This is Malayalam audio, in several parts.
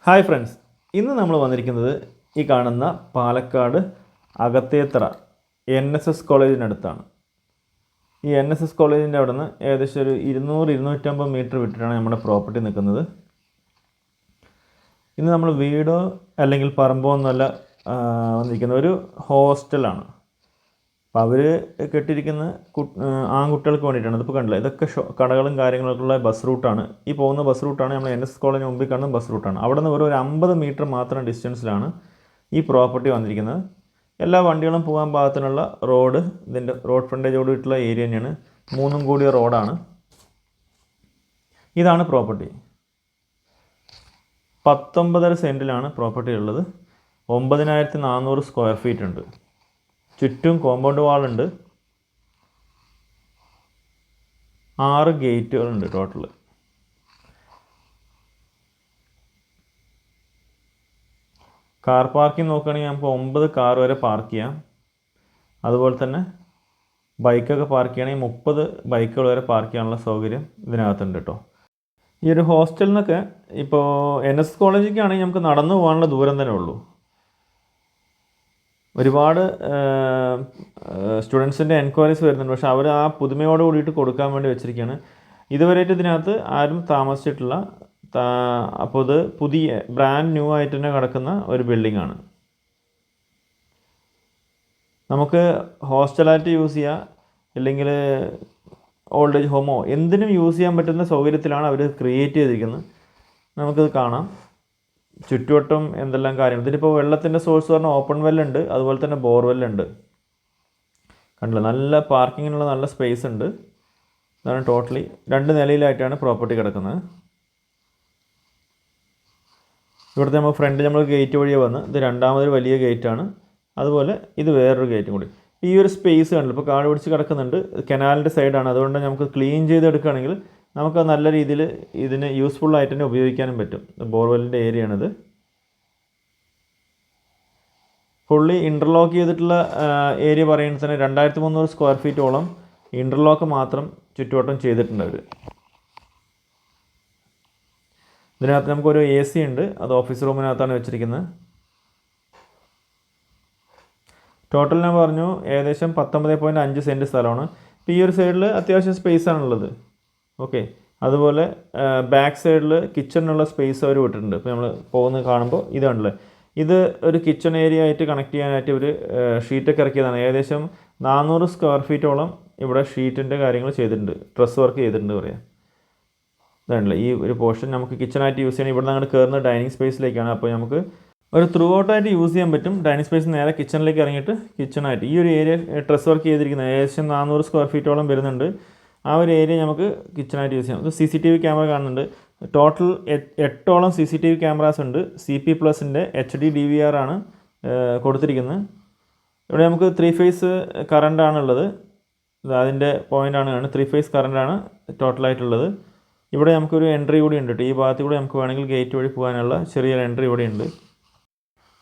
ഹായ് ഫ്രണ്ട്സ്, ഇന്ന് നമ്മൾ വന്നിരിക്കുന്നത് ഈ കാണുന്ന പാലക്കാട് അകത്തേത്തറ NSS കോളേജിനടുത്താണ്. ഈ NSS കോളേജിൻ്റെ അവിടെ നിന്ന് ഏകദേശം ഒരു 200-250 മീറ്റർ വിട്ടിട്ടാണ് നമ്മുടെ പ്രോപ്പർട്ടി നിൽക്കുന്നത്. ഇന്ന് നമ്മൾ വീടോ അല്ലെങ്കിൽ പറമ്പോ എന്നല്ല വന്നിരിക്കുന്ന ഒരു ഹോസ്റ്റലാണ്. അപ്പോൾ അവർ കെട്ടിയിരിക്കുന്ന ആൺകുട്ടികൾക്ക് വേണ്ടിയിട്ടാണ്. ഇതിപ്പോൾ കണ്ടില്ല, ഇതൊക്കെ കടകളും കാര്യങ്ങളൊക്കെയുള്ള ബസ് റൂട്ടാണ്. ഈ പോകുന്ന ബസ് റൂട്ടാണ് നമ്മൾ NSS കോളേജിന് മുമ്പിൽ കാണുന്ന ബസ് റൂട്ടാണ്. അവിടെ നിന്ന് ഒരു 50 മീറ്റർ മാത്രം ഡിസ്റ്റൻസിലാണ് ഈ പ്രോപ്പർട്ടി വന്നിരിക്കുന്നത്. എല്ലാ വണ്ടികളും പോകാൻ പാകത്തിനുള്ള റോഡ്, ഇതിൻ്റെ റോഡ് ഫ്രണ്ടേജോട് കൂടിയിട്ടുള്ള ഏരിയ തന്നെയാണ്. 3 കൂടിയ റോഡാണ്. ഇതാണ് പ്രോപ്പർട്ടി. 19.5 സെൻറ്റിലാണ് പ്രോപ്പർട്ടി ഉള്ളത്. 9400 സ്ക്വയർ ഫീറ്റ് ഉണ്ട്. ചുറ്റും കോമ്പൗണ്ട് വാളുണ്ട്. 6 ഗേറ്റുകളുണ്ട് ടോട്ടൽ. കാർ പാർക്കിംഗ് നോക്കുകയാണെങ്കിൽ നമുക്ക് 9 കാർ വരെ പാർക്ക് ചെയ്യാം. അതുപോലെ തന്നെ ബൈക്കൊക്കെ പാർക്ക് ചെയ്യണമെങ്കിൽ 30 ബൈക്കുകൾ വരെ പാർക്ക് ചെയ്യാനുള്ള സൗകര്യം ഇതിനകത്തുണ്ട് കേട്ടോ. ഈ ഒരു ഹോസ്റ്റലിൽ നിന്നൊക്കെ ഇപ്പോൾ NSS കോളേജിലേക്കാണെങ്കിൽ നമുക്ക് നടന്നു പോകാനുള്ള ദൂരം തന്നെ ഉള്ളൂ. ഒരുപാട് സ്റ്റുഡൻസിൻ്റെ എൻക്വയറീസ് വരുന്നുണ്ട്, പക്ഷേ അവർ ആ പുതുമയോട് കൂടിയിട്ട് കൊടുക്കാൻ വേണ്ടി വെച്ചിരിക്കുകയാണ്. ഇതുവരെയായിട്ട് ഇതിനകത്ത് ആരും താമസിച്ചിട്ടില്ല. അപ്പോൾ ഇത് പുതിയ ബ്രാൻഡ് ന്യൂ ആയിട്ട് തന്നെ കിടക്കുന്ന ഒരു ബിൽഡിംഗ് ആണ്. നമുക്ക് ഹോസ്റ്റലായിട്ട് യൂസ് ചെയ്യാം, ഇല്ലെങ്കിൽ ഓൾഡ് ഏജ് ഹോമോ എന്തിനും യൂസ് ചെയ്യാൻ പറ്റുന്ന സൗകര്യത്തിലാണ് അവർ ക്രിയേറ്റ് ചെയ്തിരിക്കുന്നത്. നമുക്കത് കാണാം. ചുറ്റുവട്ടം എന്തെല്ലാം കാര്യങ്ങൾ. ഇതിലിപ്പോൾ വെള്ളത്തിൻ്റെ സോഴ്സ് പറഞ്ഞാൽ ഓപ്പൺ വെല്ലുണ്ട്, അതുപോലെ തന്നെ ബോർവെല്ലുണ്ട്. കണ്ടില്ല, നല്ല പാർക്കിങ്ങിനുള്ള നല്ല സ്പേസ് ഉണ്ട്. ഇതാണ് ടോട്ടലി 2 നിലയിലായിട്ടാണ് പ്രോപ്പർട്ടി കിടക്കുന്നത്. ഇവിടുത്തെ നമ്മൾ ഫ്രണ്ട് നമ്മൾ ഗേറ്റ് വഴിയെ വന്ന് ഇത് രണ്ടാമതൊരു വലിയ ഗേറ്റാണ്. അതുപോലെ ഇത് വേറൊരു ഗേറ്റും കൂടി. ഈ ഒരു സ്പേസ് കണ്ടില്ല, ഇപ്പോൾ കാട് പിടിച്ച് കിടക്കുന്നുണ്ട്. കനാലിൻ്റെ സൈഡാണ്, അതുകൊണ്ട് നമുക്ക് ക്ലീൻ ചെയ്തെടുക്കുകയാണെങ്കിൽ നമുക്ക് നല്ല രീതിയിൽ ഇതിന് യൂസ്ഫുള്ളായിട്ട് തന്നെ ഉപയോഗിക്കാനും പറ്റും. ബോർവെല്ലിൻ്റെ ഏരിയയാണിത്. ഫുള്ളി ഇൻ്റർലോക്ക് ചെയ്തിട്ടുള്ള ഏരിയ പറയുന്നത് തന്നെ 2300 സ്ക്വയർ ഫീറ്റോളം ഇൻ്റർലോക്ക് മാത്രം ചുറ്റുവട്ടം ചെയ്തിട്ടുണ്ട് അവർ. ഇതിനകത്ത് നമുക്കൊരു AC ഉണ്ട്, അത് ഓഫീസ് റൂമിനകത്താണ് വെച്ചിരിക്കുന്നത്. ടോട്ടൽ ഞാൻ പറഞ്ഞു ഏകദേശം 19.5 സെൻറ്റ് സ്ഥലമാണ്. ഇപ്പോൾ ഈ ഒരു സൈഡിൽ അത്യാവശ്യം സ്പേസാണുള്ളത്. ഓക്കെ, അതുപോലെ ബാക്ക് സൈഡിൽ കിച്ചണിനുള്ള സ്പേസ് അവർ വിട്ടിട്ടുണ്ട്. ഇപ്പോൾ നമ്മൾ പോകുന്നത് കാണുമ്പോൾ ഇതാണല്ലേ, ഇത് ഒരു കിച്ചൺ ഏരിയ ആയിട്ട് കണക്ട് ചെയ്യാനായിട്ട് ഒരു ഷീറ്റൊക്കെ ഇറക്കിയതാണ്. ഏകദേശം 400 സ്ക്വയർ ഫീറ്റോളം ഇവിടെ ഷീറ്റിൻ്റെ കാര്യങ്ങൾ ചെയ്തിട്ടുണ്ട്, ഡ്രസ് വർക്ക് ചെയ്തിട്ടുണ്ട് പറയാം. ഇതാണല്ലേ ഈ ഒരു പോർഷൻ നമുക്ക് കിച്ചണായിട്ട് യൂസ് ചെയ്യണം. ഇവിടെ നിന്ന് അങ്ങോട്ട് കയറുന്ന ഡൈനിങ് സ്പേസിലേക്കാണ്. അപ്പോൾ നമുക്ക് ഒരു ത്രൂ ഔട്ടായിട്ട് യൂസ് ചെയ്യാൻ പറ്റും. ഡൈനിങ് സ്പേസ് നേരെ കിച്ചണിലേക്ക് ഇറങ്ങിയിട്ട് കിച്ചണായിട്ട് ഈ ഒരു ഏരിയ ഡ്രസ് വർക്ക് ചെയ്തിരിക്കുന്നത് ഏകദേശം 400 സ്ക്വയർ ഫീറ്റോളം വരുന്നുണ്ട്. ആ ഒരു ഏരിയ നമുക്ക് കിച്ചണായിട്ട് യൂസ് ചെയ്യാം. CCTV ക്യാമറ കാണുന്നുണ്ട്. ടോട്ടൽ 8ഓളം CCTV ക്യാമറാസ് ഉണ്ട്. CP+ൻ്റെ HD DVR ആണ് കൊടുത്തിരിക്കുന്നത്. ഇവിടെ നമുക്ക് 3 ഫേസ് കറണ്ടാണുള്ളത്. അതിൻ്റെ പോയിൻ്റാണ് 3 ഫേസ് കറണ്ടാണ് ടോട്ടലായിട്ടുള്ളത്. ഇവിടെ നമുക്കൊരു എൻട്രി കൂടി ഉണ്ട്. ഈ ഭാഗത്ത് കൂടി നമുക്ക് വേണമെങ്കിൽ ഗേറ്റ് വഴി പോകാനുള്ള ചെറിയൊരു എൻട്രി ഇവിടെ ഉണ്ട്.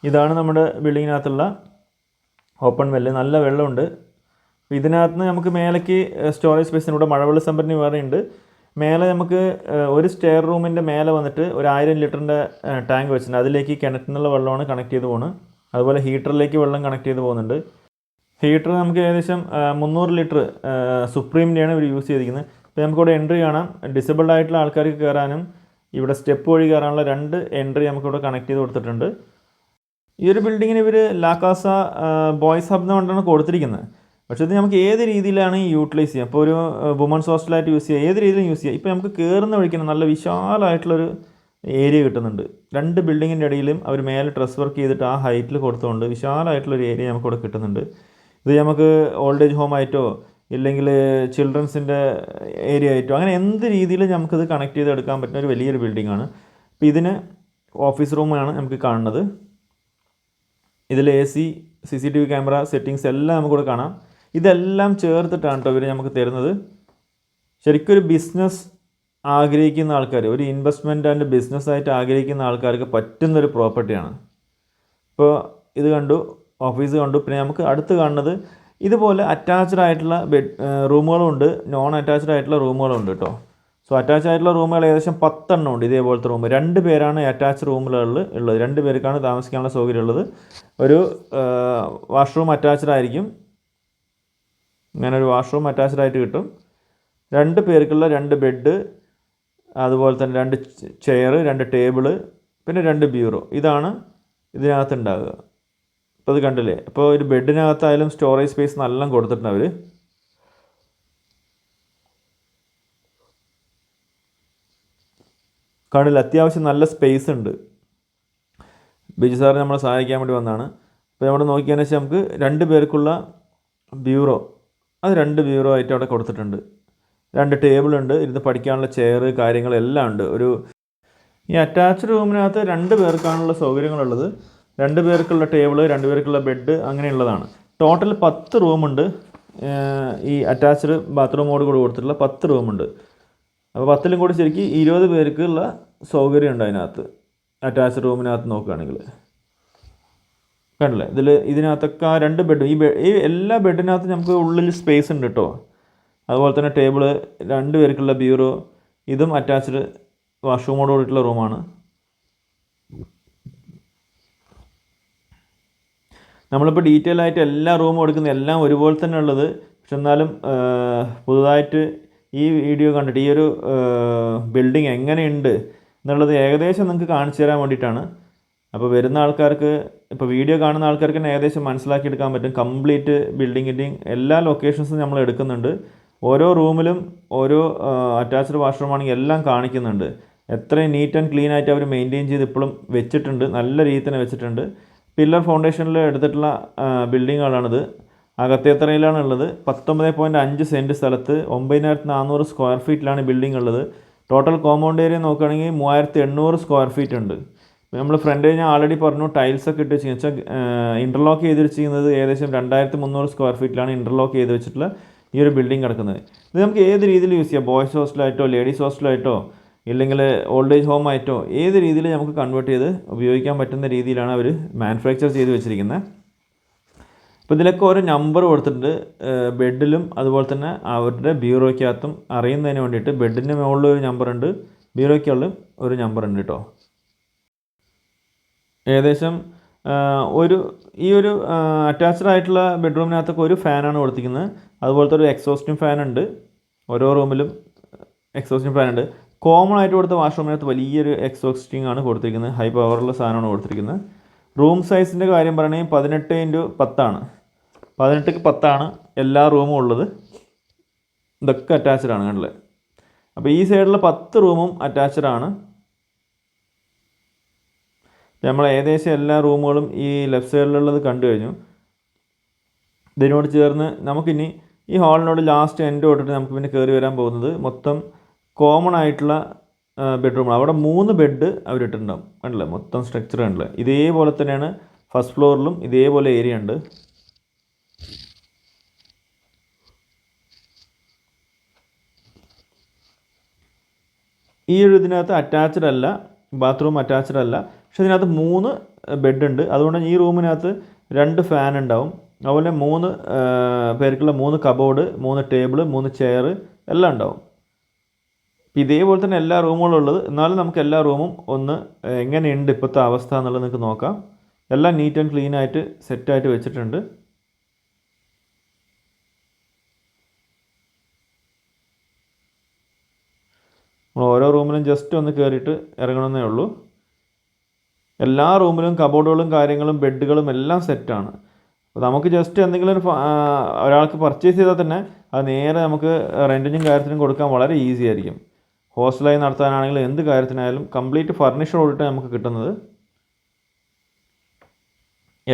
ഇതാണ് നമ്മുടെ ബിൽഡിങ്ങിനകത്തുള്ള ഓപ്പൺ വെല്ല്. നല്ല വെള്ളമുണ്ട്. ഇതിനകത്ത് നിന്ന് നമുക്ക് മേലേക്ക് സ്റ്റോറേജ് സ്പേസിന് ഇവിടെ മഴവെള്ള സംഭരണി വേറെ ഉണ്ട്. മേലെ നമുക്ക് ഒരു സ്റ്റെയർ റൂമിൻ്റെ മേലെ വന്നിട്ട് ഒരു 1000 ലിറ്ററിൻ്റെ ടാങ്ക് വെച്ചിട്ടുണ്ട്. അതിലേക്ക് കിണറ്റിൽ നിന്നുള്ള വെള്ളമാണ് കണക്ട് ചെയ്ത് പോകുന്നത്. അതുപോലെ ഹീറ്ററിലേക്ക് വെള്ളം കണക്ട് ചെയ്ത് പോകുന്നുണ്ട്. ഹീറ്റർ നമുക്ക് ഏകദേശം 300 ലിറ്റർ സുപ്രീമിൻ്റെയാണ് ഇവർ യൂസ് ചെയ്തിരിക്കുന്നത്. അപ്പോൾ നമുക്കിവിടെ എൻട്രി കാണാം. ഡിസബിൾഡ് ആയിട്ടുള്ള ആൾക്കാർക്ക് കയറാനും ഇവിടെ സ്റ്റെപ്പ് വഴി കയറാനുള്ള 2 എൻട്രി നമുക്കിവിടെ കണക്ട് ചെയ്ത് കൊടുത്തിട്ടുണ്ട്. ഈ ഒരു ബിൽഡിങ്ങിന് ഇവർ ലാക്കാസ ബോയ്സ് ഹബ് എന്നുകൊണ്ടാണ് കൊടുത്തിരിക്കുന്നത്. പക്ഷേ ഇത് നമുക്ക് ഏത് രീതിയിലാണ് യൂട്ടിലൈസ് ചെയ്യുക. അപ്പോൾ ഒരു വുമൺസ് ഹോസ്റ്റലായിട്ട് യൂസ് ചെയ്യുക, ഏത് രീതിയിലും യൂസ് ചെയ്യുക. ഇപ്പോൾ നമുക്ക് കയറുന്ന വഴിക്ക് നല്ല വിശാലമായിട്ടുള്ളൊരു ഏരിയ കിട്ടുന്നുണ്ട്. 2 ബിൽഡിങ്ങിൻ്റെ ഇടയിലും അവർ മേലെ ഡ്രസ് വർക്ക് ചെയ്തിട്ട് ആ ഹൈറ്റിൽ കൊടുത്തുകൊണ്ട് വിശാലമായിട്ടുള്ളൊരു ഏരിയ നമുക്കിവിടെ കിട്ടുന്നുണ്ട്. ഇത് നമുക്ക് ഓൾഡ് ഏജ് ഹോം ആയിട്ടോ ഇല്ലെങ്കിൽ ചിൽഡ്രൻസിൻ്റെ ഏരിയ ആയിട്ടോ അങ്ങനെ എന്ത് രീതിയിലും നമുക്കിത് കണക്ട് ചെയ്തെടുക്കാൻ പറ്റുന്ന ഒരു വലിയൊരു ബിൽഡിങ്ങാണ്. ഇപ്പോൾ ഇതിന് ഓഫീസ് റൂമാണ് നമുക്ക് കാണുന്നത്. ഇതിൽ AC, CCTV ക്യാമറ സെറ്റിങ്സ് എല്ലാം നമുക്കിവിടെ കാണാം. ഇതെല്ലാം ചേർത്തിട്ടാണ് കേട്ടോ ഇവർ നമുക്ക് തരുന്നത്. ശരിക്കും ഒരു ബിസിനസ് ആഗ്രഹിക്കുന്ന ആൾക്കാർ, ഒരു ഇൻവെസ്റ്റ്മെൻറ്റ് ആൻഡ് ബിസിനസ്സായിട്ട് ആഗ്രഹിക്കുന്ന ആൾക്കാർക്ക് പറ്റുന്നൊരു പ്രോപ്പർട്ടിയാണ്. ഇപ്പോൾ ഇത് കണ്ടു, ഓഫീസ് കണ്ടു. പിന്നെ നമുക്ക് അടുത്ത് കാണുന്നത് ഇതുപോലെ അറ്റാച്ച്ഡ് ആയിട്ടുള്ള റൂമുകളും ഉണ്ട്, നോൺ അറ്റാച്ച്ഡ് ആയിട്ടുള്ള റൂമുകളും ഉണ്ട് കേട്ടോ. സോ അറ്റാച്ച് ആയിട്ടുള്ള റൂമുകൾ ഏകദേശം 10 എണ്ണം ഉണ്ട് ഇതേപോലത്തെ റൂം. 2 പേരാണ് അറ്റാച്ച് റൂമുകളിൽ ഉള്ളത്. 2 പേർക്കാണ് താമസിക്കാനുള്ള സൗകര്യം ഉള്ളത്. ഒരു വാഷ്റൂം അറ്റാച്ച്ഡ് ആയിരിക്കും. ഇങ്ങനെ ഒരു വാഷ്റൂം അറ്റാച്ച്ഡ് ആയിട്ട് കിട്ടും. 2 പേർക്കുള്ള 2 ബെഡ്, അതുപോലെ തന്നെ 2 ചെയർ, 2 ടേബിള്, പിന്നെ 2 ബ്യൂറോ. ഇതാണ് ഇതിനകത്ത് ഉണ്ടാവുക. അപ്പോൾ അത് കണ്ടില്ലേ. അപ്പോൾ ഒരു ബെഡിനകത്തായാലും സ്റ്റോറേജ് സ്പേസ് നല്ല കൊടുത്തിട്ടുണ്ട് അവർ. കാണില്ല, അത്യാവശ്യം നല്ല സ്പേസ് ഉണ്ട്. ബിജു സാറിന് നമ്മളെ സഹായിക്കാൻ വേണ്ടി വന്നതാണ്. അപ്പോൾ നമ്മൾ നോക്കിയതിനു ശേഷം നമുക്ക് 2 പേർക്കുള്ള ബ്യൂറോ, അത് 2 ബ്യൂറോ ആയിട്ട് അവിടെ കൊടുത്തിട്ടുണ്ട്. 2 ടേബിളുണ്ട്, ഇരുന്ന് പഠിക്കാനുള്ള ചെയർ, കാര്യങ്ങളെല്ലാം ഉണ്ട്. ഈ അറ്റാച്ച്ഡ് റൂമിനകത്ത് 2 പേർക്കാണുള്ള സൗകര്യങ്ങളുള്ളത്. 2 പേർക്കുള്ള ടേബിള്, 2 പേർക്കുള്ള ബെഡ്, അങ്ങനെയുള്ളതാണ്. ടോട്ടൽ 10 റൂമുണ്ട്. ഈ അറ്റാച്ച്ഡ് ബാത്റൂമോട് കൂടി കൊടുത്തിട്ടുള്ള 10 റൂമുണ്ട്. അപ്പോൾ 10ലും കൂടി ശരിക്കും 20 പേർക്കുള്ള സൗകര്യം ഉണ്ട് അതിനകത്ത്. അറ്റാച്ച്ഡ് റൂമിനകത്ത് നോക്കുകയാണെങ്കിൽ കണ്ടില്ലേ. ഇതിനകത്തൊക്കെ 2 ബെഡ്, ഈ എല്ലാ ബെഡിനകത്തും നമുക്ക് ഉള്ളിൽ സ്പേസ് ഉണ്ട് കേട്ടോ. അതുപോലെ തന്നെ ടേബിള്, 2 പേർക്കുള്ള ബ്യൂറോ, ഇതും അറ്റാച്ച്ഡ് വാഷ്റൂമോട് കൂടിയിട്ടുള്ള റൂമാണ്. നമ്മളിപ്പോൾ ഡീറ്റെയിൽ ആയിട്ട് എല്ലാ റൂമും എടുക്കുന്ന എല്ലാം ഒരുപോലെ തന്നെ ഉള്ളത്. പക്ഷെ എന്നാലും പുതുതായിട്ട് ഈ വീഡിയോ കണ്ടിട്ട് ഈ ഒരു ബിൽഡിംഗ് എങ്ങനെയുണ്ട് എന്നുള്ളത് ഏകദേശം നിങ്ങൾക്ക് കാണിച്ചു തരാൻ വേണ്ടിയിട്ടാണ്. അപ്പോൾ വരുന്ന ആൾക്കാർക്ക്, ഇപ്പോൾ വീഡിയോ കാണുന്ന ആൾക്കാർക്ക് തന്നെ ഏകദേശം മനസ്സിലാക്കിയെടുക്കാൻ പറ്റും. കംപ്ലീറ്റ് ബിൽഡിങ്ങിൻ്റെയും എല്ലാ ലൊക്കേഷൻസും നമ്മൾ എടുക്കുന്നുണ്ട്. ഓരോ റൂമിലും ഓരോ അറ്റാച്ച്ഡ് വാഷ്റൂം ആണെങ്കിൽ എല്ലാം കാണിക്കുന്നുണ്ട്. എത്രയും നീറ്റ് ആൻഡ് ക്ലീൻ ആയിട്ട് അവർ മെയിൻറ്റെയിൻ ചെയ്ത് ഇപ്പോഴും വെച്ചിട്ടുണ്ട്. നല്ല രീതിയിൽ തന്നെ വെച്ചിട്ടുണ്ട്. പില്ലർ ഫൗണ്ടേഷനിൽ എടുത്തിട്ടുള്ള ബിൽഡിങ്ങുകളാണിത്. അകത്തേത്തറയിലാണ് ഉള്ളത്. 19.5 സെൻറ്റ് സ്ഥലത്ത് 9400 സ്ക്വയർ ഫീറ്റിലാണ് ബിൽഡിംഗ് ഉള്ളത്. ടോട്ടൽ കോമ്പൗണ്ട് ഏരിയ നോക്കുകയാണെങ്കിൽ 3800 സ്ക്വയർ ഫീറ്റ് ഉണ്ട്. നമ്മൾ ഫ്രണ്ട് ഞാൻ ആൾറെഡി പറഞ്ഞു, ടൈൽസൊക്കെ ഇട്ട് വെച്ച് വെച്ചാൽ ഇൻ്റർലോക്ക് ചെയ്ത് വെച്ചിരിക്കുന്നത് ഏകദേശം 2300 സ്ക്വയർ ഫീറ്റിലാണ് ഇൻ്റർലോക്ക് ചെയ്ത് വെച്ചിട്ടുള്ള ഈ ഒരു ബിൽഡിംഗ് കിടക്കുന്നത്. ഇത് നമുക്ക് ഏത് രീതിയിൽ യൂസ് ചെയ്യാം. ബോയ്സ് ഹോസ്റ്റലായിട്ടോ, ലേഡീസ് ഹോസ്റ്റലായിട്ടോ, ഇല്ലെങ്കിൽ ഓൾഡ് ഏജ് ഹോം ആയിട്ടോ, ഏത് രീതിയിൽ നമുക്ക് കൺവേർട്ട് ചെയ്ത് ഉപയോഗിക്കാൻ പറ്റുന്ന രീതിയിലാണ് അവർ മാനുഫാക്ചർ ചെയ്ത് വെച്ചിരിക്കുന്നത്. അപ്പോൾ ഇതിലൊക്കെ ഓരോ നമ്പർ കൊടുത്തിട്ടുണ്ട്. ബെഡിലും അതുപോലെ തന്നെ അവരുടെ ബ്യൂറോയ്ക്കകത്തും അറിയുന്നതിന് വേണ്ടിയിട്ട് ബെഡിൻ്റെ മുകളിൽ ഒരു നമ്പറുണ്ട്, ബ്യൂറോയ്ക്കുള്ളിൽ ഒരു നമ്പറുണ്ട് കേട്ടോ. ഏകദേശം ഈ ഒരു അറ്റാച്ച്ഡ് ആയിട്ടുള്ള ബെഡ്റൂമിനകത്തൊക്കെ ഒരു ഫാനാണ് കൊടുത്തിരിക്കുന്നത്. അതുപോലത്തെ ഒരു എക്സോസ്റ്റിംഗ് ഫാനുണ്ട്. ഓരോ റൂമിലും എക്സോസ്റ്റിംഗ് ഫാനുണ്ട്. കോമൺ ആയിട്ട് കൊടുത്ത വാഷ്റൂമിനകത്ത് വലിയൊരു എക്സോസ്റ്റിംഗ് ആണ് കൊടുത്തിരിക്കുന്നത്. ഹൈ പവറുള്ള സാധനമാണ് കൊടുത്തിരിക്കുന്നത്. റൂം സൈസിൻ്റെ കാര്യം പറയുകയാണെങ്കിൽ 18x10 ആണ്. 18x10 എല്ലാ റൂമും ഉള്ളത്. ഇതൊക്കെ അറ്റാച്ച്ഡ് ആണ് കണ്ടില്ലേ. അപ്പോൾ ഈ സൈഡിലെ 10 റൂമും അറ്റാച്ച്ഡ് ആണ്. നമ്മൾ ഏകദേശം എല്ലാ റൂമുകളും ഈ ലെഫ്റ്റ് സൈഡിലുള്ളത് കണ്ടു കഴിഞ്ഞു. ഇതിനോട് ചേർന്ന് നമുക്കിനി ഈ ഹാളിനോട് ലാസ്റ്റ് എൻഡ് തൊട്ടിട്ട് നമുക്ക് പിന്നെ കയറി വരാൻ പോകുന്നത് മൊത്തം കോമൺ ആയിട്ടുള്ള ബെഡ്റൂം. അവിടെ 3 ബെഡ് അവരിട്ടുണ്ടാവും കണ്ടില്ലേ. മൊത്തം സ്ട്രക്ചർ കണ്ടില്ലേ. ഇതേപോലെ തന്നെയാണ് ഫസ്റ്റ് ഫ്ലോറിലും ഇതേപോലെ ഏരിയ ഉണ്ട്. ഈ ഒരു ഇതിനകത്ത് അറ്റാച്ച്ഡ് അല്ല, ബാത്റൂം അറ്റാച്ച്ഡ് അല്ല. പക്ഷെ ഇതിനകത്ത് 3 ബെഡ് ഉണ്ട്. അതുകൊണ്ട് ഈ റൂമിനകത്ത് 2 ഫാൻ ഉണ്ടാവും. അതുപോലെ 3 പേർക്കുള്ള 3 കബോർഡ്, 3 ടേബിൾ, 3 ചെയർ എല്ലാം ഉണ്ടാവും. ഇതേപോലെ തന്നെ എല്ലാ റൂമുകളും ഉള്ളത്. എന്നാലും നമുക്ക് എല്ലാ റൂമും ഒന്ന് എങ്ങനെയുണ്ട് ഇപ്പോഴത്തെ അവസ്ഥ എന്നുള്ളത് നിങ്ങൾക്ക് നോക്കാം. എല്ലാം നീറ്റ് ആൻഡ് ക്ലീൻ ആയിട്ട് സെറ്റായിട്ട് വെച്ചിട്ടുണ്ട്. നമ്മൾ ഓരോ റൂമിലും ജസ്റ്റ് ഒന്ന് കയറിയിട്ട് ഇറങ്ങണമെന്നേ ഉള്ളൂ. എല്ലാ റൂമിലും കബോർഡുകളും കാര്യങ്ങളും ബെഡുകളും എല്ലാം സെറ്റാണ്. അപ്പോൾ നമുക്ക് ജസ്റ്റ് എന്തെങ്കിലും ഒരാൾക്ക് പർച്ചേസ് ചെയ്താൽ തന്നെ അത് നേരെ നമുക്ക് റെൻറ്റിനും കാര്യത്തിനും കൊടുക്കാൻ വളരെ ഈസി ആയിരിക്കും. ഹോസ്റ്റലായി നടത്താനാണെങ്കിലും എന്ത് കാര്യത്തിനായാലും കംപ്ലീറ്റ് ഫർണിഷറോടിട്ട് നമുക്ക് കിട്ടുന്നത്.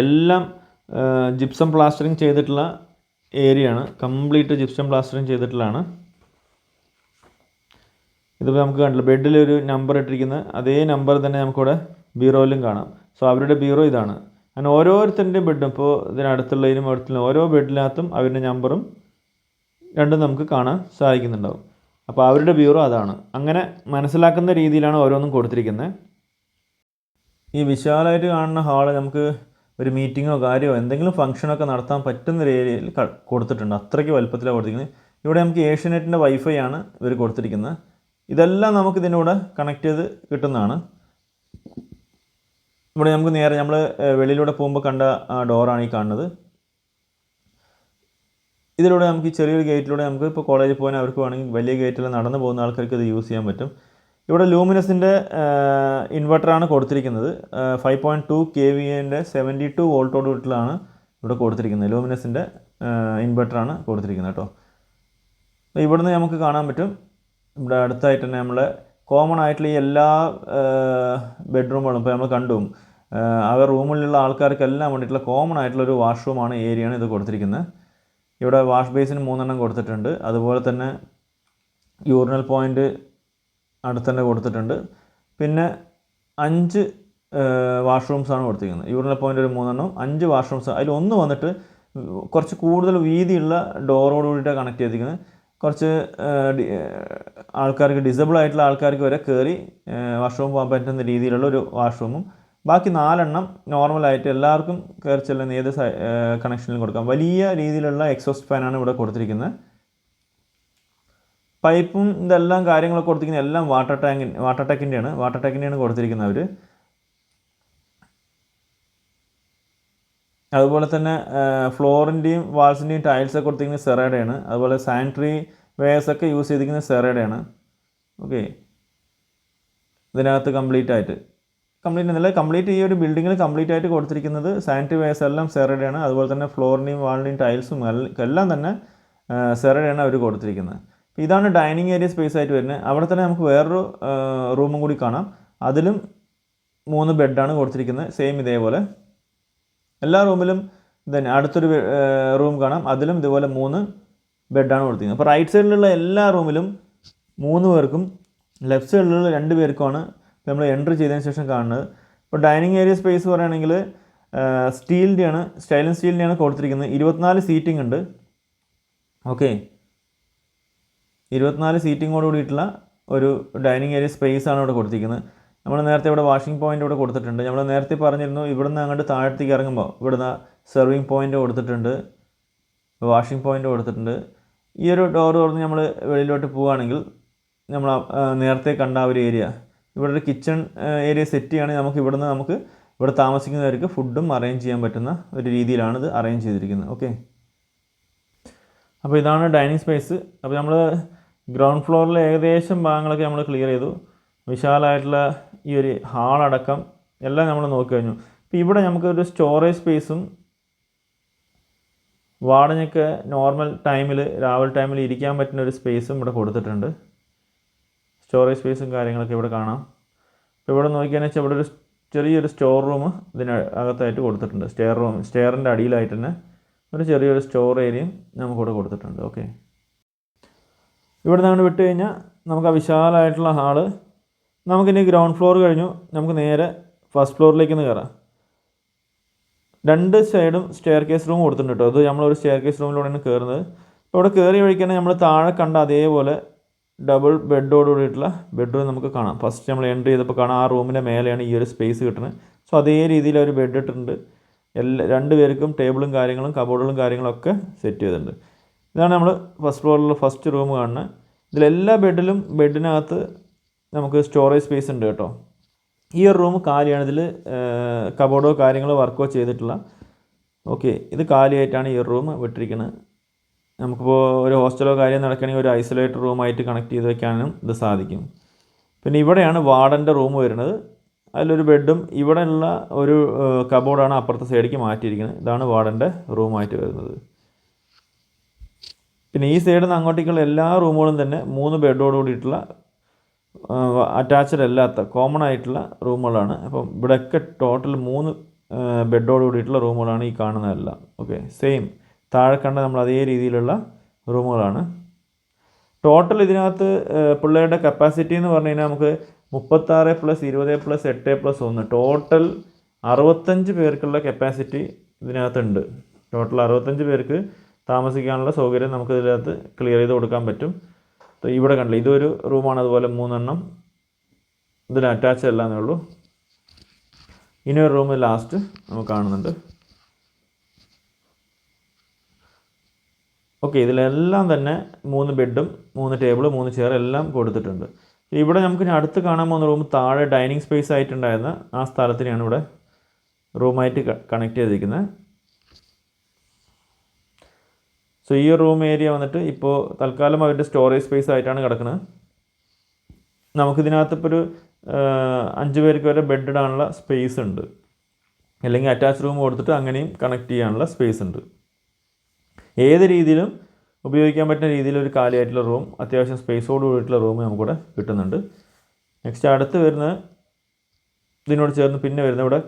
എല്ലാം ജിപ്സം പ്ലാസ്റ്ററിങ് ചെയ്തിട്ടുള്ള ഏരിയയാണ്. കംപ്ലീറ്റ് ജിപ്സം പ്ലാസ്റ്ററിങ് ചെയ്തിട്ടുള്ളതാണ്. ഇതിപ്പോൾ നമുക്ക് കണ്ടില്ല, ബെഡിലൊരു നമ്പർ ഇട്ടിരിക്കുന്നത് അതേ നമ്പർ തന്നെ നമുക്കിവിടെ ബ്യൂറോയിലും കാണാം. സോ അവരുടെ ബ്യൂറോ ഇതാണ്. അങ്ങനെ ഓരോരുത്തരുടെയും ബെഡും ഇപ്പോൾ ഇതിനടുത്തുള്ളതിനും അടുത്തുള്ള ഓരോ ബെഡിനകത്തും അവരുടെ നമ്പറും രണ്ടും നമുക്ക് കാണാൻ സാധിക്കുന്നുണ്ടാവും. അപ്പോൾ അവരുടെ ബ്യൂറോ അതാണ്. അങ്ങനെ മനസ്സിലാക്കുന്ന രീതിയിലാണ് ഓരോന്നും കൊടുത്തിരിക്കുന്നത്. ഈ വിശാലമായിട്ട് കാണുന്ന ഹാള് നമുക്ക് ഒരു മീറ്റിങ്ങോ കാര്യമോ എന്തെങ്കിലും ഫംഗ്ഷനൊക്കെ നടത്താൻ പറ്റുന്ന രീതിയിൽ കൊടുത്തിട്ടുണ്ട്. അത്രയ്ക്ക് വലുപ്പത്തിലാണ് കൊടുത്തിരിക്കുന്നത്. ഇവിടെ നമുക്ക് ഏഷ്യാനെറ്റിൻ്റെ വൈഫൈ ആണ് ഇവർ കൊടുത്തിരിക്കുന്നത്. ഇതെല്ലാം നമുക്ക് ഇതിനൂടെ കണക്ട് ചെയ്ത് കിട്ടുന്നതാണ്. ഇവിടെ നമുക്ക് നേരെ നമ്മൾ വെളിയിലൂടെ പോകുമ്പോൾ കണ്ട ആ ഡോറാണ് ഈ കാണുന്നത്. ഇതിലൂടെ നമുക്ക് ഈ ചെറിയൊരു ഗേറ്റിലൂടെ നമുക്ക് ഇപ്പോൾ കോളേജിൽ പോകാൻ അവർക്ക് വേണമെങ്കിൽ വലിയ ഗേറ്റിൽ നടന്നു പോകുന്ന ആൾക്കാർക്ക് ഇത് യൂസ് ചെയ്യാൻ പറ്റും. ഇവിടെ ലൂമിനസിൻ്റെ ഇൻവെർട്ടറാണ് കൊടുത്തിരിക്കുന്നത്. 5.2 kVA 72 വോൾട്ടോട് വീട്ടിലാണ് ഇവിടെ കൊടുത്തിരിക്കുന്നത്. ലൂമിനസിൻ്റെ ഇൻവെർട്ടറാണ് കൊടുത്തിരിക്കുന്നത് കേട്ടോ. ഇവിടുന്ന് നമുക്ക് കാണാൻ പറ്റും, ഇവിടെ അടുത്തായിട്ട് തന്നെ നമ്മളെ കോമൺ ആയിട്ടുള്ള ഈ എല്ലാ ബെഡ്റൂമുകളും ഇപ്പോൾ നമ്മൾ കണ്ടു, ആ റൂമിലുള്ള ആൾക്കാർക്കെല്ലാം വേണ്ടിയിട്ടുള്ള കോമൺ ആയിട്ടുള്ളൊരു വാഷ്റൂമാണ് ഏരിയയാണ് ഇത് കൊടുത്തിരിക്കുന്നത്. ഇവിടെ വാഷ് ബേസിന് 3 എണ്ണം കൊടുത്തിട്ടുണ്ട്. അതുപോലെ തന്നെ യൂറിനൽ പോയിൻ്റ് അടുത്ത് തന്നെ കൊടുത്തിട്ടുണ്ട്. പിന്നെ 5 വാഷ്റൂംസാണ് കൊടുത്തിരിക്കുന്നത്. യൂറിനൽ പോയിൻ്റ് ഒരു 3 എണ്ണം, 5 വാഷ്റൂംസ്. അതിലൊന്ന് വന്നിട്ട് കുറച്ച് കൂടുതൽ വീതിയുള്ള ഡോറോട് കൂടിയിട്ടാണ് കണക്ട് ചെയ്തിരിക്കുന്നത്. കുറച്ച് ആൾക്കാർക്ക് ഡിസബിൾ ആയിട്ടുള്ള ആൾക്കാർക്ക് വരെ കയറി വാഷ്റൂം പോകാൻ പറ്റുന്ന രീതിയിലുള്ള ഒരു വാഷ്റൂമും, ബാക്കി 4 എണ്ണം നോർമലായിട്ട് എല്ലാവർക്കും കയറി ചെല്ലുന്ന ഏത് കണക്ഷനിലും കൊടുക്കാം. വലിയ രീതിയിലുള്ള എക്സോസ്റ്റ് ഫാനാണ് ഇവിടെ കൊടുത്തിരിക്കുന്നത്. പൈപ്പും ഇതെല്ലാം കാര്യങ്ങളൊക്കെ കൊടുത്തിരിക്കുന്നത് എല്ലാം വാട്ടർ ടാങ്കിൻ്റെയാണ് കൊടുത്തിരിക്കുന്നത് അവർ. അതുപോലെ തന്നെ ഫ്ലോറിൻ്റെയും വാൾസിൻ്റെയും ടൈൽസൊക്കെ കൊടുത്തിരിക്കുന്നത് സെറേഡയാണ്. അതുപോലെ സാനിറ്ററി വെയർസൊക്കെ യൂസ് ചെയ്തിരിക്കുന്നത് സെറേഡയാണ്. ഓക്കെ, ഇതിനകത്ത് കംപ്ലീറ്റ് ഈ ഒരു ബിൽഡിങ്ങിൽ കംപ്ലീറ്റ് ആയിട്ട് കൊടുത്തിരിക്കുന്നത് സാനിറ്ററി വെയർസ് എല്ലാം സെറേഡയാണ്. അതുപോലെ തന്നെ ഫ്ലോറിൻ്റെയും വാളിൻ്റെയും ടൈൽസും എല്ലാം തന്നെ സെറേഡയാണ് അവർ കൊടുത്തിരിക്കുന്നത്. ഇതാണ് ഡൈനിങ് ഏരിയ സ്പേസ് ആയിട്ട് വരുന്നത്. അവിടെ തന്നെ നമുക്ക് വേറൊരു റൂമും കൂടി കാണാം. അതിലും 3 ബെഡാണ് കൊടുത്തിരിക്കുന്നത്. സെയിം ഇതേപോലെ എല്ലാ റൂമിലും തന്നെ അടുത്തൊരു റൂം കാണാം. അതിലും ഇതുപോലെ 3 ബെഡാണ് കൊടുത്തിരിക്കുന്നത്. അപ്പോൾ റൈറ്റ് സൈഡിലുള്ള എല്ലാ റൂമിലും 3 പേർക്കും, ലെഫ്റ്റ് സൈഡിലുള്ള 2 പേർക്കുമാണ് നമ്മൾ എൻട്രി ചെയ്തതിന് ശേഷം കാണുന്നത്. ഇപ്പോൾ ഡൈനിങ് ഏരിയ സ്പേസ് പറയുകയാണെങ്കിൽ സ്റ്റൈലൻ സ്റ്റീലിൻ്റെയാണ് കൊടുത്തിരിക്കുന്നത്. 24 സീറ്റിംഗ് ഉണ്ട്. ഓക്കെ, 24 സീറ്റിങ്ങോട് കൂടിയിട്ടുള്ള ഒരു ഡൈനിങ് ഏരിയ സ്പേസ് ആണ് ഇവിടെ കൊടുത്തിരിക്കുന്നത്. നമ്മൾ നേരത്തെ ഇവിടെ വാഷിംഗ് പോയിൻ്റ് ഇവിടെ കൊടുത്തിട്ടുണ്ട്. നമ്മൾ നേരത്തെ പറഞ്ഞിരുന്നു ഇവിടുന്ന് അങ്ങോട്ട് താഴത്തേക്ക് ഇറങ്ങുമ്പോൾ ഇവിടുന്ന് സെർവിങ് പോയിൻ്റ് കൊടുത്തിട്ടുണ്ട്, വാഷിംഗ് പോയിൻ്റ് കൊടുത്തിട്ടുണ്ട്. ഈ ഒരു ഡോർ തുറന്ന് നമ്മൾ വെളിയിലോട്ട് പോവുകയാണെങ്കിൽ നമ്മൾ നേരത്തെ കണ്ട ഒരു ഏരിയ, ഇവിടെ ഒരു കിച്ചൺ ഏരിയ സെറ്റ് ചെയ്യുകയാണെങ്കിൽ നമുക്ക് ഇവിടെ താമസിക്കുന്നവർക്ക് ഫുഡും അറേഞ്ച് ചെയ്യാൻ പറ്റുന്ന ഒരു രീതിയിലാണ് ഇത് അറേഞ്ച് ചെയ്തിരിക്കുന്നത്. ഓക്കെ, അപ്പോൾ ഇതാണ് ഡൈനിങ് സ്പേസ്. അപ്പോൾ നമ്മൾ ഗ്രൗണ്ട് ഫ്ലോറിലെ ഏകദേശം ഭാഗങ്ങളൊക്കെ നമ്മൾ ക്ലിയർ ചെയ്തു. വിശാലമായിട്ടുള്ള ഈ ഒരു ഹാളടക്കം എല്ലാം നമ്മൾ നോക്കി കഴിഞ്ഞു. അപ്പോൾ ഇവിടെ നമുക്കൊരു സ്റ്റോറേജ് സ്പേസും വാർഡനൊക്കെ നോർമൽ ടൈമിൽ രാവിലെ ടൈമിൽ ഇരിക്കാൻ പറ്റുന്ന ഒരു സ്പേസും ഇവിടെ കൊടുത്തിട്ടുണ്ട്. സ്റ്റോറേജ് സ്പേസും കാര്യങ്ങളൊക്കെ ഇവിടെ കാണാം. ഇപ്പോൾ ഇവിടെ നോക്കിയാൽ വെച്ചാൽ ഇവിടെ ഒരു ചെറിയൊരു സ്റ്റോർ റൂം ഇതിനകത്തായിട്ട് കൊടുത്തിട്ടുണ്ട്. സ്റ്റെയറിൻ്റെ അടിയിലായിട്ട് തന്നെ ഒരു ചെറിയൊരു സ്റ്റോർ ഏരിയയും നമുക്കിവിടെ കൊടുത്തിട്ടുണ്ട്. ഓക്കെ, ഇവിടെ നിന്ന് വിട്ട് കഴിഞ്ഞാൽ നമുക്ക് ആ വിശാലമായിട്ടുള്ള ഹാള്, നമുക്കിനി ഗ്രൗണ്ട് ഫ്ലോർ കഴിഞ്ഞു നമുക്ക് നേരെ ഫസ്റ്റ് ഫ്ലോറിലേക്ക് കയറാം. 2 സൈഡും സ്റ്റെയർ കേസ് റൂം കൊടുത്തിട്ടുണ്ട് കേട്ടോ. അത് നമ്മളൊരു സ്റ്റെയർ കേസ് റൂമിലൂടെയാണ് കയറുന്നത്. ഇപ്പോൾ ഇവിടെ കയറി വഴിക്കാണെങ്കിൽ നമ്മൾ താഴെ കണ്ട അതേപോലെ ഡബിൾ ബെഡോട് കൂടിയിട്ടുള്ള ബെഡ്റൂം നമുക്ക് കാണാം. ഫസ്റ്റ് നമ്മൾ എൻട്രി ചെയ്തപ്പോൾ കാണാം ആ റൂമിൻ്റെ മേലെയാണ് ഈ ഒരു സ്പേസ് കിട്ടുന്നത്. സോ അതേ രീതിയിൽ ഒരു ബെഡ് ഇട്ടിട്ടുണ്ട്. 2 പേർക്കും ടേബിളും കാര്യങ്ങളും കബോർഡുകളും കാര്യങ്ങളൊക്കെ സെറ്റ് ചെയ്തിട്ടുണ്ട്. ഇതാണ് നമ്മൾ ഫസ്റ്റ് ഫ്ലോറിലുള്ള ഫസ്റ്റ് റൂം കാണുന്നത്. ഇതിലെല്ലാ ബെഡിനകത്ത് നമുക്ക് സ്റ്റോറേജ് സ്പേസ് ഉണ്ട് കേട്ടോ. ഈ ഒരു റൂം കാലിയാണ്. ഇതിൽ കബോർഡോ കാര്യങ്ങളോ വർക്കോ ചെയ്തിട്ടില്ല. ഓക്കെ, ഇത് കാലിയായിട്ടാണ് ഈ ഒരു റൂം വിട്ടിരിക്കുന്നത്. നമുക്കിപ്പോൾ ഒരു ഹോസ്റ്റലോ കാര്യം നടക്കണമെങ്കിൽ ഒരു ഐസൊലേറ്റഡ് റൂമായിട്ട് കണക്ട് ചെയ്ത് വെക്കാനും ഇത് സാധിക്കും. പിന്നെ ഇവിടെയാണ് വാർഡൻ്റെ റൂം വരുന്നത്. അതിലൊരു ബെഡും ഇവിടെയുള്ള ഒരു കബോർഡാണ് അപ്പുറത്തെ സൈഡിലേക്ക് മാറ്റിയിരിക്കുന്നത്. ഇതാണ് വാർഡൻ്റെ റൂമായിട്ട് വരുന്നത്. പിന്നെ ഈ സൈഡിൽ നിന്ന് അങ്ങോട്ടേക്കുള്ള എല്ലാ റൂമുകളും തന്നെ 3 ബെഡോട് കൂടിയിട്ടുള്ള അറ്റാച്ച്ഡ് അല്ലാത്ത കോമൺ ആയിട്ടുള്ള റൂമുകളാണ്. അപ്പം ഇവിടെയൊക്കെ ടോട്ടൽ 3 ബെഡോട് കൂടിയിട്ടുള്ള റൂമുകളാണ് ഈ കാണുന്നതെല്ലാം. ഓക്കെ, സെയിം താഴെ കണ്ട നമ്മൾ അതേ രീതിയിലുള്ള റൂമുകളാണ്. ടോട്ടൽ ഇതിനകത്ത് പിള്ളേരുടെ കപ്പാസിറ്റി എന്ന് പറഞ്ഞു കഴിഞ്ഞാൽ നമുക്ക് 36 + 20 + 8 + 1 ടോട്ടൽ 65 പേർക്കുള്ള കപ്പാസിറ്റി ഇതിനകത്തുണ്ട്. ടോട്ടൽ 65 പേർക്ക് താമസിക്കാനുള്ള സൗകര്യം നമുക്ക് ഇതിനകത്ത് ക്ലിയർ ചെയ്ത് കൊടുക്കാൻ പറ്റും. ഇവിടെ കണ്ടില്ല, ഇതൊരു റൂമാണ്. അതുപോലെ 3 എണ്ണം ഇതിന് അറ്റാച്ച് അല്ലാന്നേ ഉള്ളൂ. ഇനിയൊരു റൂം ലാസ്റ്റ് നമുക്ക് കാണുന്നുണ്ട്. ഓക്കെ, ഇതിലെല്ലാം തന്നെ 3 ബെഡും 3 ടേബിളും 3 ചെയർ എല്ലാം കൊടുത്തിട്ടുണ്ട്. ഇവിടെ നമുക്ക് ഇനി അടുത്ത് കാണാൻ പോകുന്ന റൂം താഴെ ഡൈനിങ് സ്പേസ് ആയിട്ടുണ്ടായിരുന്ന ആ സ്ഥലത്തിനെയാണ് ഇവിടെ റൂമായിട്ട് കണക്ട് ചെയ്തിരിക്കുന്നത്. സോ ഈ റൂം ഏരിയ വന്നിട്ട് ഇപ്പോൾ തൽക്കാലം അവരുടെ സ്റ്റോറേജ് സ്പേസ് ആയിട്ടാണ് കിടക്കുന്നത്. നമുക്കിതിനകത്ത് ഇപ്പോൾ ഒരു 5 പേർക്ക് വരെ ബെഡ് ഇടാനുള്ള സ്പേസ് ഉണ്ട്, അല്ലെങ്കിൽ അറ്റാച്ച് റൂം കൊടുത്തിട്ട് അങ്ങനെയും കണക്ട് ചെയ്യാനുള്ള സ്പേസ് ഉണ്ട്. ഏത് രീതിയിലും ഉപയോഗിക്കാൻ പറ്റുന്ന രീതിയിൽ ഒരു കാലിയായിട്ടുള്ള റൂം, അത്യാവശ്യം സ്പേസോട് കൂടിയിട്ടുള്ള റൂം നമുക്കിവിടെ കിട്ടുന്നുണ്ട്. നെക്സ്റ്റ് അടുത്ത് വരുന്നത് ഇതിനോട് ചേർന്ന് പിന്നെ വരുന്നത് ഇവിടെ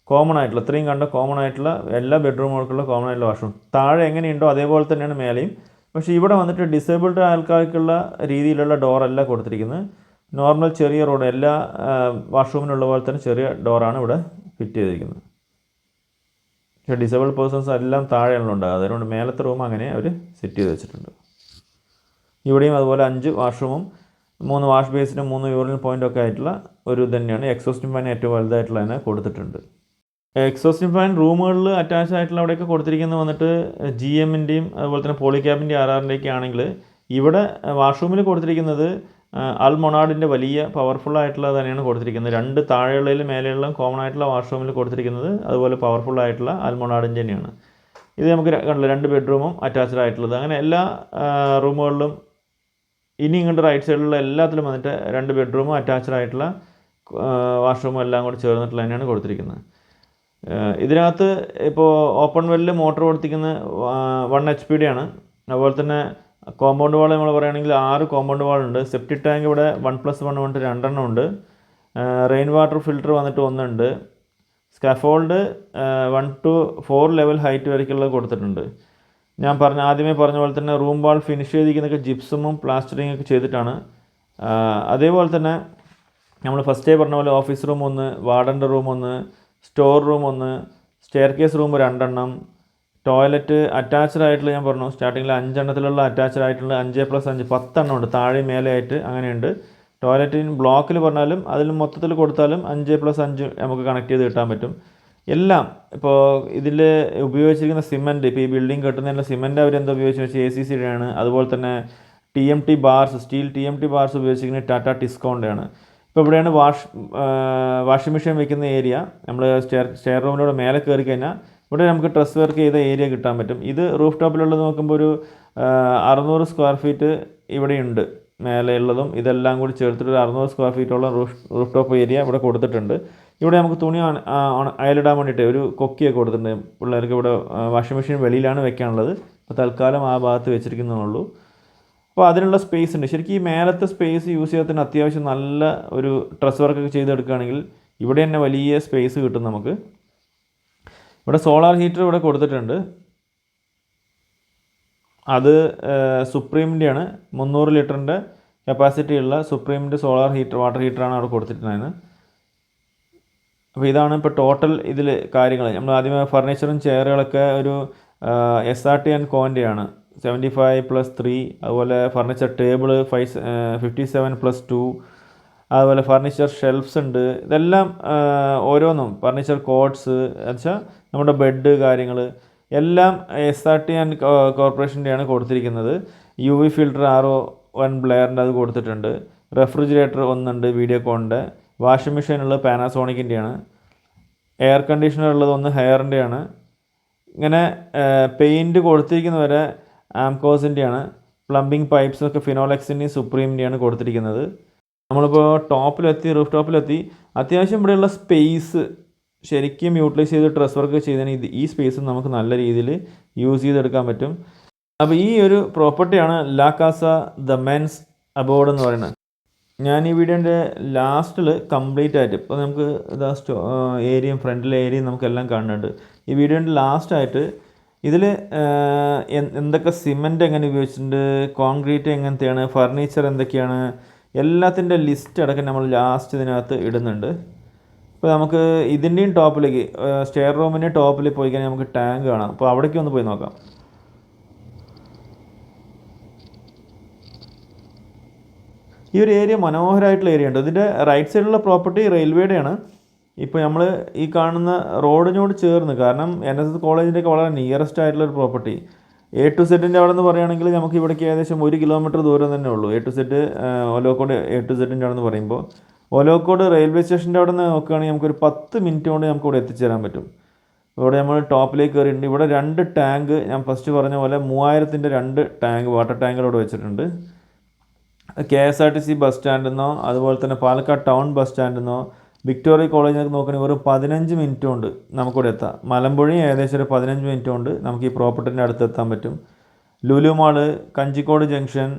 കോമൺ ആയിട്ടുള്ള, ഇത്രയും കണ്ട കോമൺ ആയിട്ടുള്ള എല്ലാ ബെഡ്റൂമുകൾക്കുള്ള കോമൺ ആയിട്ടുള്ള വാഷ്റൂം. താഴെ എങ്ങനെയുണ്ടോ അതേപോലെ തന്നെയാണ് മേലെയും. പക്ഷേ ഇവിടെ വന്നിട്ട് ഡിസേബിൾഡ് ആൾക്കാർക്കുള്ള രീതിയിലുള്ള ഡോറല്ല കൊടുത്തിരിക്കുന്നത്. നോർമൽ ചെറിയ റോഡ് എല്ലാ വാഷ്റൂമിനുള്ള പോലെ തന്നെ ചെറിയ ഡോറാണ് ഇവിടെ ഫിറ്റ് ചെയ്തിരിക്കുന്നത്. പക്ഷേ ഡിസേബിൾഡ് പേഴ്സൺസ് എല്ലാം താഴെയാണല്ലോ ഉണ്ടാകുക, അതുകൊണ്ട് മേലത്തെ റൂം അങ്ങനെ അവർ സെറ്റ് ചെയ്ത് വെച്ചിട്ടുണ്ട്. ഇവിടെയും അതുപോലെ 5 വാഷ്റൂമും 3 വാഷ് ബേസിനും 3 യൂറിനൽ പോയിൻ്റ് ഒക്കെ ആയിട്ടുള്ള ഒരു തന്നെയാണ്. എക്സോസ്റ്റിംഗ് ഫാൻ ഏറ്റവും വലുതായിട്ടുള്ള തന്നെ കൊടുത്തിട്ടുണ്ട്. എക്സോസ്റ്റിംഗ് ഫാൻ റൂമുകളിൽ അറ്റാച്ച് ആയിട്ടുള്ള അവിടെയൊക്കെ കൊടുത്തിരിക്കുന്നത് വന്നിട്ട് GMൻ്റെയും അതുപോലെ തന്നെ പോളിക്യാബിൻ്റെയും RRൻ്റെയൊക്കെ ആണെങ്കിൽ, ഇവിടെ വാഷ്റൂമിൽ കൊടുത്തിരിക്കുന്നത് അൽമൊണാഡിൻ്റെ വലിയ പവർഫുൾ ആയിട്ടുള്ള തന്നെയാണ് കൊടുത്തിരിക്കുന്നത്. 2 താഴെയുള്ളതിലും മേലെയുള്ള കോമൺ ആയിട്ടുള്ള വാഷ്റൂമിൽ കൊടുത്തിരിക്കുന്നത് അതുപോലെ പവർഫുൾ ആയിട്ടുള്ള അൽമൊണാഡിൻ്റെ തന്നെയാണ്. ഇത് നമുക്ക് കണ്ടില്ല 2 ബെഡ്റൂമും അറ്റാച്ച്ഡ് ആയിട്ടുള്ളത്. അങ്ങനെ എല്ലാ റൂമുകളിലും ഇനി ഇങ്ങോട്ട് റൈറ്റ് സൈഡിലുള്ള എല്ലാത്തിലും വന്നിട്ട് 2 ബെഡ്റൂമും അറ്റാച്ച്ഡ് ആയിട്ടുള്ള വാഷ്റൂമും എല്ലാം കൂടി ചേർന്നിട്ടുള്ള തന്നെയാണ് കൊടുത്തിരിക്കുന്നത്. ഇതിനകത്ത് ഇപ്പോൾ ഓപ്പൺ വെല്ലിൽ മോട്ടർ കൊടുത്തിരിക്കുന്നത് 1 HP ആണ്. അതുപോലെ തന്നെ കോമ്പൗണ്ട് വാൾ നമ്മൾ പറയുകയാണെങ്കിൽ 6 കോമ്പൗണ്ട് വാളുണ്ട്. സെപ്റ്റിക് ടാങ്ക് ഇവിടെ 1+1 കൊണ്ട് 2 എണ്ണം ഉണ്ട്. റെയിൻ വാട്ടർ ഫിൽറ്റർ വന്നിട്ട് 1 ഉണ്ട്. സ്കാഫോൾഡ് 1 to 4 ലെവൽ ഹൈറ്റ് വരയ്ക്കുള്ളത് കൊടുത്തിട്ടുണ്ട്. ഞാൻ ആദ്യമേ പറഞ്ഞ പോലെ തന്നെ റൂം വാൾ ഫിനിഷ് ചെയ്തിരിക്കുന്നതൊക്കെ ജിപ്സമും പ്ലാസ്റ്ററിങ് ഒക്കെ ചെയ്തിട്ടാണ്. അതേപോലെ തന്നെ നമ്മൾ ഫസ്റ്റേ പറഞ്ഞ പോലെ ഓഫീസ് റൂം 1, വാർഡൻ്റെ room 1, store room 1, staircase room 2 എണ്ണം, ടോയ്ലറ്റ് അറ്റാച്ച്ഡ് ആയിട്ടുള്ള ഞാൻ പറഞ്ഞു സ്റ്റാർട്ടിങ്ങിൽ 5 എണ്ണത്തിലുള്ള അറ്റാച്ച്ഡ് ആയിട്ടുള്ള 5+5 10 എണ്ണം ഉണ്ട്, താഴെ മേലെ ആയിട്ട് അങ്ങനെയുണ്ട്. ടോയ്ലറ്റിന് ബ്ലോക്കിൽ പറഞ്ഞാലും അതിൽ മൊത്തത്തിൽ കൊടുത്താലും 5+5 നമുക്ക് കണക്ട് ചെയ്ത് കിട്ടാൻ പറ്റും. എല്ലാം ഇപ്പോൾ ഇതിൽ ഉപയോഗിച്ചിരിക്കുന്ന സിമൻറ്റ്, ഇപ്പോൾ ഈ ബിൽഡിംഗ് കെട്ടുന്നതിൻ്റെ സിമൻറ്റ് അവരെന്താ ഉപയോഗിച്ച് വെച്ചാൽ ACCയുടെ ആണ്. അതുപോലെ തന്നെ TMT bars, steel TMT bars ഉപയോഗിച്ചിരിക്കുന്നത് ടാറ്റ ടിസ്കോൻ്റെ ആണ്. ഇപ്പോൾ ഇവിടെയാണ് വാഷിംഗ് മെഷീൻ വെക്കുന്ന ഏരിയ. നമ്മൾ സ്റ്റെയർ റൂമിലൂടെ മേലെ കയറി കഴിഞ്ഞാൽ ഇവിടെ നമുക്ക് ഡ്രസ് വർക്ക് ചെയ്ത ഏരിയ കിട്ടാൻ പറ്റും. ഇത് റൂഫ് ടോപ്പിലുള്ളത് നോക്കുമ്പോൾ ഒരു 600 സ്ക്വയർ ഫീറ്റ് ഇവിടെയുണ്ട്. മേലെയുള്ളതും ഇതെല്ലാം കൂടി ചേർത്തിട്ട് 600 സ്ക്വയർ ഫീറ്റോളം റൂഫ് ടോപ്പ് ഏരിയ ഇവിടെ കൊടുത്തിട്ടുണ്ട്. ഇവിടെ നമുക്ക് തുണി അയലിടാൻ വേണ്ടിയിട്ട് ഒരു കൊക്കിയൊക്കെ കൊടുത്തിട്ടുണ്ട്. പിള്ളേർക്ക് ഇവിടെ വാഷിംഗ് മെഷീൻ വെളിയിലാണ് വെക്കാനുള്ളത്. അപ്പോൾ തൽക്കാലം ആ ഭാഗത്ത് വെച്ചിരിക്കുന്നതുള്ളൂ. അപ്പോൾ അതിനുള്ള സ്പേസ് ഉണ്ട്. ശരിക്കും ഈ മേലത്തെ സ്പേസ് യൂസ് ചെയ്യാത്തതിന് അത്യാവശ്യം നല്ല ഒരു ഡ്രസ് വർക്കൊക്കെ ചെയ്തെടുക്കുകയാണെങ്കിൽ ഇവിടെ തന്നെ വലിയ സ്പേസ് കിട്ടും നമുക്ക്. ഇവിടെ സോളാർ ഹീറ്റർ ഇവിടെ കൊടുത്തിട്ടുണ്ട്. അത് സുപ്രീമിൻ്റെയാണ്. 300 ലിറ്ററിൻ്റെ കപ്പാസിറ്റി ഉള്ള സുപ്രീമിൻ്റെ സോളാർ ഹീറ്റർ, വാട്ടർ ഹീറ്ററാണ് അവിടെ കൊടുത്തിട്ടുണ്ടായിരുന്നത്. അപ്പോൾ ഇതാണ് ഇപ്പോൾ ടോട്ടൽ ഇതിൽ കാര്യങ്ങൾ. നമ്മൾ ആദ്യമേ ഫർണിച്ചറും ചെയറുകളൊക്കെ ഒരു SRT ആൻഡ് കോൻ്റെ ആണ് 75+3. അതുപോലെ ഫർണിച്ചർ ടേബിൾ 57+2. അതുപോലെ ഫർണിച്ചർ ഷെൽഫ്സ് ഉണ്ട്. ഇതെല്ലാം ഓരോന്നും ഫർണിച്ചർ കോട്ട്സ് വെച്ചാൽ നമ്മുടെ ബെഡ് കാര്യങ്ങൾ എല്ലാം SRT ആൻഡ് കോർപ്പറേഷൻ്റെയാണ് കൊടുത്തിരിക്കുന്നത്. UV ഫിൽറ്റർ RO1 ബ്ലെയറിൻ്റെ അത് കൊടുത്തിട്ടുണ്ട്. റെഫ്രിജറേറ്റർ 1 ഉണ്ട് വീഡിയോകോണിൻ്റെ. വാഷിംഗ് മെഷീൻ ഉള്ളത് പാനാസോണിക്കിൻ്റെയാണ്. എയർ കണ്ടീഷണർ ഉള്ളത് 1 ഹെയറിൻ്റെയാണ്. ഇങ്ങനെ പെയിൻറ്റ് കൊടുത്തിരിക്കുന്നവരെ ആംകോസിൻ്റെയാണ്. പ്ലംബിംഗ് പൈപ്പ്സൊക്കെ ഫിനോലെക്സിൻ്റെയും സുപ്രീമിൻ്റെയാണ് കൊടുത്തിരിക്കുന്നത്. നമ്മളിപ്പോൾ ടോപ്പിലെത്തി, റൂഫ് ടോപ്പിലെത്തി. അത്യാവശ്യം ഇവിടെയുള്ള സ്പേസ് ശരിക്കും യൂട്ടിലൈസ് ചെയ്ത് ഡ്രസ് വർക്ക് ചെയ്തതിന് ഈ സ്പേസ് നമുക്ക് നല്ല രീതിയിൽ യൂസ് ചെയ്തെടുക്കാൻ പറ്റും. അപ്പോൾ ഈ ഒരു പ്രോപ്പർട്ടിയാണ് ലാ കാസ ദ മെൻസ് അബോർഡ് എന്ന് പറയുന്നത്. ഞാൻ ഈ വീഡിയോൻ്റെ ലാസ്റ്റിൽ കംപ്ലീറ്റ് ആയിട്ട് ഇപ്പോൾ നമുക്ക് ഇതാ ഏരിയയും ഫ്രണ്ടിലെ ഏരിയയും നമുക്കെല്ലാം കാണുന്നുണ്ട്. ഈ വീഡിയോൻ്റെ ലാസ്റ്റായിട്ട് ഇതിൽ എന്തൊക്കെ സിമൻറ്റ് എങ്ങനെ ഉപയോഗിച്ചിട്ടുണ്ട്, കോൺക്രീറ്റ് എങ്ങനത്തെയാണ്, ഫർണിച്ചർ എന്തൊക്കെയാണ്, എല്ലാത്തിൻ്റെ ലിസ്റ്റ് അടക്കം നമ്മൾ ലാസ്റ്റ് ഇതിനകത്ത് ഇടുന്നുണ്ട്. ഇപ്പോൾ നമുക്ക് ഇതിൻ്റെയും ടോപ്പിലേക്ക് സ്റ്റെയർ റൂമിൻ്റെ ടോപ്പിൽ പോയി കഴിഞ്ഞാൽ നമുക്ക് ടാങ്ക് കാണാം. അപ്പോൾ അവിടേക്ക് ഒന്ന് പോയി നോക്കാം. ഈ ഒരു ഏരിയ മനോഹരമായിട്ടുള്ള ഏരിയ ഉണ്ട്. ഇതിൻ്റെ റൈറ്റ് സൈഡിലുള്ള പ്രോപ്പർട്ടി റെയിൽവേയുടെയാണ്. ഇപ്പോൾ നമ്മൾ ഈ കാണുന്ന റോഡിനോട് ചേർന്ന്, കാരണം NSS കോളേജിൻ്റെയൊക്കെ വളരെ നിയറസ്റ്റ് ആയിട്ടുള്ളൊരു പ്രോപ്പർട്ടി. A to Z അവിടെ നിന്ന് പറയുകയാണെങ്കിൽ നമുക്ക് ഇവിടേക്ക് ഏകദേശം 1 കിലോമീറ്റർ ദൂരം തന്നെ ഉള്ളൂ. A to Z Olavakkode A to Z അവിടെ നിന്ന് പറയുമ്പോൾ ഒലോക്കോട് റെയിൽവേ സ്റ്റേഷൻ്റെ അവിടെ നിന്ന് നോക്കുകയാണെങ്കിൽ നമുക്കൊരു 10 മിനിറ്റ് കൊണ്ട് നമുക്ക് ഇവിടെ എത്തിച്ചേരാൻ പറ്റും. ഇവിടെ നമ്മൾ ടോപ്പിലേക്ക് കയറിയിട്ടുണ്ട്. ഇവിടെ 2 ടാങ്ക് ഞാൻ ഫസ്റ്റ് പറഞ്ഞ പോലെ 3000-ൻ്റെ 2 ടാങ്ക് വാട്ടർ ടാങ്കർ ഇവിടെ വെച്ചിട്ടുണ്ട്. KSRTC ബസ് സ്റ്റാൻഡിൽ നിന്നോ അതുപോലെ തന്നെ പാലക്കാട് ടൗൺ ബസ് സ്റ്റാൻഡിൽ നിന്നോ വിക്ടോറിയ കോളേജിലേക്ക് നോക്കുകയാണെങ്കിൽ ഒരു 15 മിനിറ്റ് കൊണ്ട് നമുക്കിവിടെ എത്താം. മലമ്പുഴി ഏകദേശം ഒരു 15 മിനിറ്റ് കൊണ്ട് നമുക്ക് ഈ പ്രോപ്പർട്ടിൻ്റെ അടുത്ത് എത്താൻ പറ്റും. ലുലു മാള്, കഞ്ചിക്കോട് ജംഗ്ഷൻ,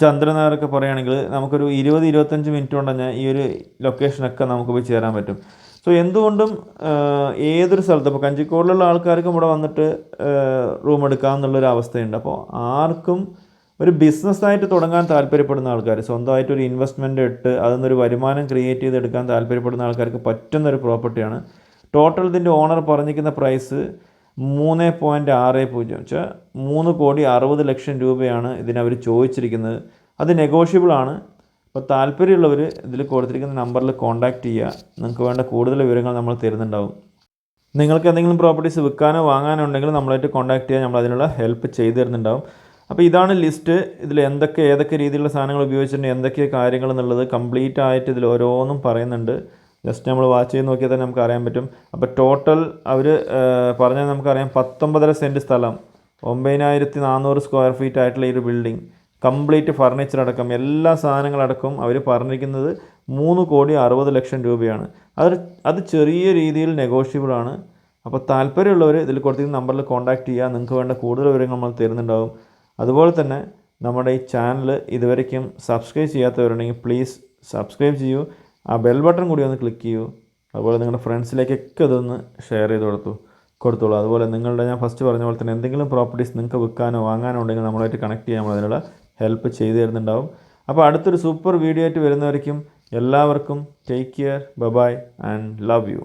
ചന്ദ്രനഗറൊക്കെ പറയുകയാണെങ്കിൽ നമുക്കൊരു 20-25 മിനിറ്റ് കൊണ്ട് തന്നെ ഈ ഒരു ലൊക്കേഷനൊക്കെ നമുക്ക് പോയി ചേരാൻ പറ്റും. സോ എന്തുകൊണ്ടും ഏതൊരു സ്ഥലത്ത് ഇപ്പോൾ കഞ്ചിക്കോടിലുള്ള ആൾക്കാർക്കും ഇവിടെ വന്നിട്ട് റൂം എടുക്കാമെന്നുള്ളൊരു അവസ്ഥയുണ്ട്. അപ്പോൾ ആർക്കും ഒരു ബിസിനസ്സായിട്ട് തുടങ്ങാൻ താല്പര്യപ്പെടുന്ന ആൾക്കാർ, സ്വന്തമായിട്ടൊരു ഇൻവെസ്റ്റ്മെൻറ്റ് ഇട്ട് അതിൽ നിന്നൊരു വരുമാനം ക്രിയേറ്റ് ചെയ്തെടുക്കാൻ താല്പര്യപ്പെടുന്ന ആൾക്കാർക്ക് പറ്റുന്നൊരു പ്രോപ്പർട്ടിയാണ്. ടോട്ടൽ ഇതിൻ്റെ ഓണർ പറഞ്ഞിരിക്കുന്ന പ്രൈസ് 3.60 വെച്ചാൽ 3,60,00,000 രൂപയാണ് ഇതിനവർ ചോദിച്ചിരിക്കുന്നത്. അത് നെഗോഷ്യബിൾ ആണ്. അപ്പോൾ താല്പര്യമുള്ളവർ ഇതിൽ കൊടുത്തിരിക്കുന്ന നമ്പറിൽ കോൺടാക്റ്റ് ചെയ്യുക. നിങ്ങൾക്ക് വേണ്ട കൂടുതൽ വിവരങ്ങൾ നമ്മൾ തരുന്നുണ്ടാവും. നിങ്ങൾക്ക് എന്തെങ്കിലും പ്രോപ്പർട്ടീസ് വിൽക്കാനോ വാങ്ങാനോ ഉണ്ടെങ്കിൽ നമ്മളായിട്ട് കോൺടാക്റ്റ് ചെയ്യുക, നമ്മൾ അതിനുള്ള ഹെൽപ്പ് ചെയ്തു തരുന്നുണ്ടാവും. അപ്പോൾ ഇതാണ് ലിസ്റ്റ്. ഇതിൽ ഏതൊക്കെ രീതിയിലുള്ള സാധനങ്ങൾ ഉപയോഗിച്ചിട്ടുണ്ട്, എന്തൊക്കെ കാര്യങ്ങൾ എന്നുള്ളത് കംപ്ലീറ്റ് ആയിട്ട് ഇതിൽ ഓരോന്നും പറയുന്നുണ്ട്. ജസ്റ്റ് നമ്മൾ വാച്ച് ചെയ്ത് നോക്കിയാൽ തന്നെ നമുക്ക് അറിയാൻ പറ്റും. അപ്പോൾ ടോട്ടൽ അവർ പറഞ്ഞാൽ നമുക്കറിയാം 19.5 സെൻറ്റ് സ്ഥലം, 9,400 സ്ക്വയർ ഫീറ്റ് ആയിട്ടുള്ള ഈ ഒരു ബിൽഡിംഗ്, കംപ്ലീറ്റ് ഫർണിച്ചർ അടക്കം എല്ലാ സാധനങ്ങളടക്കം അവർ പറഞ്ഞിരിക്കുന്നത് 3,60,00,000 രൂപയാണ്. അത് ചെറിയ രീതിയിൽ നെഗോഷ്യബിൾ ആണ്. അപ്പോൾ താല്പര്യമുള്ളവർ ഇതിൽ കൊടുത്തിരിക്കുന്ന നമ്പറിൽ കോൺടാക്റ്റ് ചെയ്യുക. നിങ്ങൾക്ക് വേണ്ട കൂടുതൽ വിവരങ്ങൾ നമ്മൾ തരുന്നുണ്ടാവും. അതുപോലെ തന്നെ നമ്മുടെ ഈ ചാനൽ ഇതുവരേക്കും സബ്സ്ക്രൈബ് ചെയ്യാത്തവരുണ്ടെങ്കിൽ പ്ലീസ് സബ്സ്ക്രൈബ് ചെയ്യൂ. ആ ബെൽ ബട്ടൺ കൂടി ഒന്ന് ക്ലിക്ക് ചെയ്യൂ. അതുപോലെ നിങ്ങളുടെ ഫ്രണ്ട്സിലേക്കൊക്കെ ഇതൊന്ന് ഷെയർ ചെയ്ത് കൊടുത്തോളൂ. അതുപോലെ നിങ്ങളുടെ ഞാൻ ഫസ്റ്റ് പറഞ്ഞ പോലെ തന്നെ എന്തെങ്കിലും പ്രോപ്പർട്ടീസ് നിങ്ങൾക്ക് വിൽക്കാനോ വാങ്ങാനോ ഉണ്ടെങ്കിൽ നമ്മളായിട്ട് കണക്ട് ചെയ്യാൻ നമ്മൾ അതിനുള്ള ഹെൽപ്പ് ചെയ്തു തരുന്നുണ്ടാവും. അപ്പോൾ അടുത്തൊരു സൂപ്പർ വീഡിയോ ആയിട്ട് വരുന്നവരേക്കും എല്ലാവർക്കും take care, bye and love U.